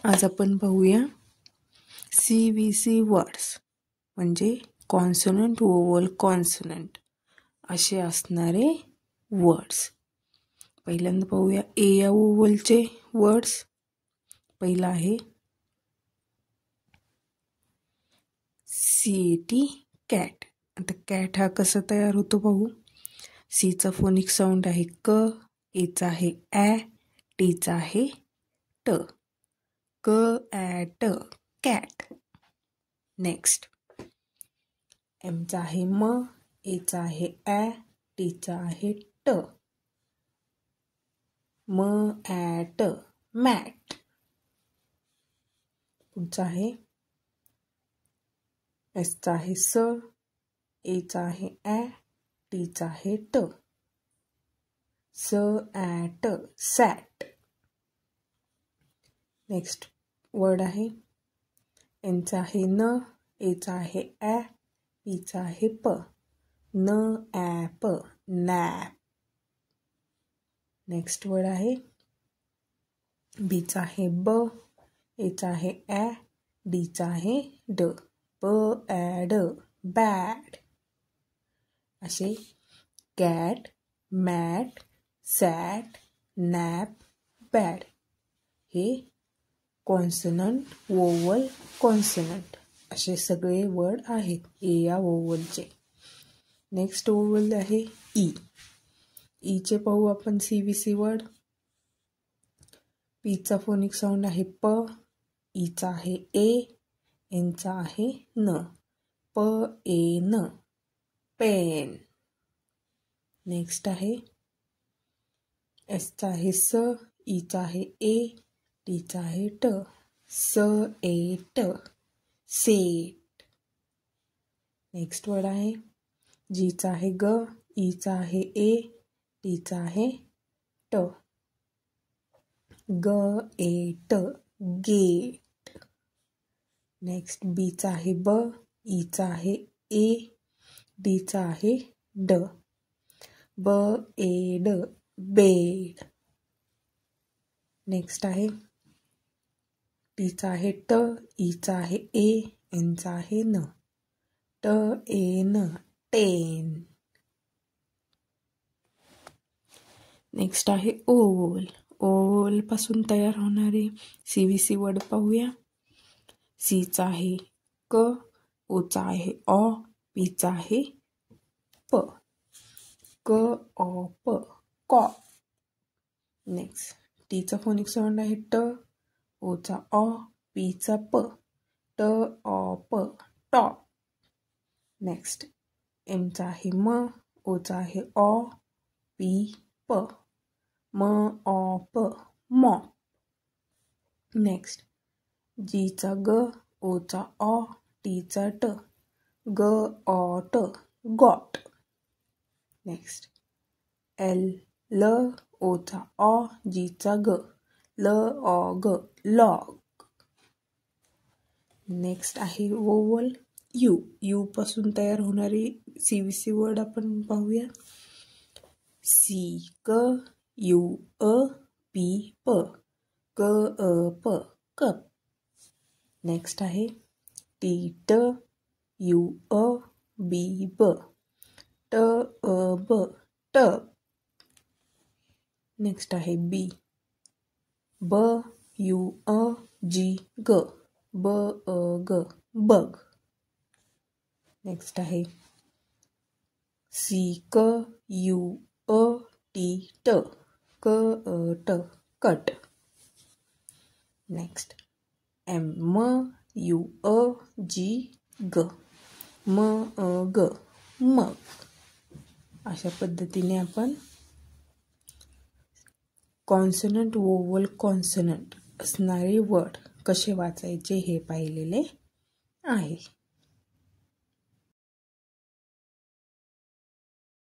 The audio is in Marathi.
आज आपण पाहूया CVC वर्ड्स म्हणजे कॉन्सोनंट वोवल कॉन्सोनंट असे असणारे वर्ड्स. पहिल्यांदा पाहूया ए या वोवलचे वर्ड्स. पहिला आहे CAT कॅट. आता कॅट हा कसा तयार होतो पाहू. सीचा फोनिक साऊंड आहे क, एचा आहे ॲ, टीचा आहे ट. क ॲ ट कॅट. नेक्स्ट एमचा आहे म, एचा आहे ॲ, टीचा आहे ट. म ॲ ट मॅट. पुढचा आहे एसचा आहे स, एचा आहे ॲ, टीचा आहे ट. स ॲ ट सॅट. नेक्स्ट वर्ड आहे एनचा आहे न, एचा आहे ॲ, पीचा आहे प. न ॲ प नॅप. नेक्स्ट वर्ड आहे बीचा आहे ब, एचा आहे ॲ, डीचा आहे ड. ब ॲ ड बॅड. असे कॅट, मॅट, सॅट, नॅप, बॅड हे कॉन्सोनंट वोवल कॉन्सोनंट असे सगळे वर्ड आहेत ए या वोवलचे. नेक्स्ट वोवल आहे ई. ईचे पाहू आपण CVC वर्ड. पीचा फोनिक साऊंड आहे प, ईचा आहे ए, एनचा आहे न. प ए न पेन. नेक्स्ट आहे एसचा आहे स, ईचा आहे ए, टीचा आहे ट. स ए ट सेट. नेक्स्ट वर्ड आहे जीचा आहे ग, ईचा आहे ए, टीचा आहे ट. ग ए ट गेट. नेक्स्ट बीचा आहे ब, ईचा आहे ए, डीचा आहे ड. ब ए ड बेड. नेक्स्ट आहे टीचा आहे ट, ईचा आहे ए, एनचा आहे न. ट ए न टेन. नेक्स्ट आहे ओवल. ओवल पासून तयार होणारे CVC वर्ड पाहूया. सीचा आहे क, ओचा आहे ऑ, पीचा आहे प. क ऑ प कॉ. नेक्स्ट टीचा फोनिक साऊंड आहे ट, ओचा ऑ, पीचा प. ट ऑ प टॉप. नेक्स्ट एमचा आहे म, ओचा आहे ऑ, पी प. म ऑ प मॉप. नेक्स्ट जीचा ग, ओचा ऑ, टीचा ट. ग ऑ ट गॉट. नेक्स्ट एल ल, ओचा ऑ, जीचा ग. ल ऑ ग लॉग. नेक्स्ट आहे वोवल यू. यू पासून तयार होणारी CVC वर्ड आपण पाहूया. सी क, यू अ, पी प. क अ प कप. नेक्स्ट आहे टी ट, यू अ, बी ब. ट अ ब टब. नेक्स्ट आहे बी. ब यू अ, जी ग. ब अ ग बग. नेक्स्ट आहे सी क, यू अ, टी ट. क अ ट कट. नेक्स्ट एम म, यू अ, जी ग. म अ ग मग. अशा पद्धतीने आपण कॉन्सोनंट वोवल कॉन्सोनंट असणारे वर्ड कसे वाचायचे हे पाहिलेले आहे.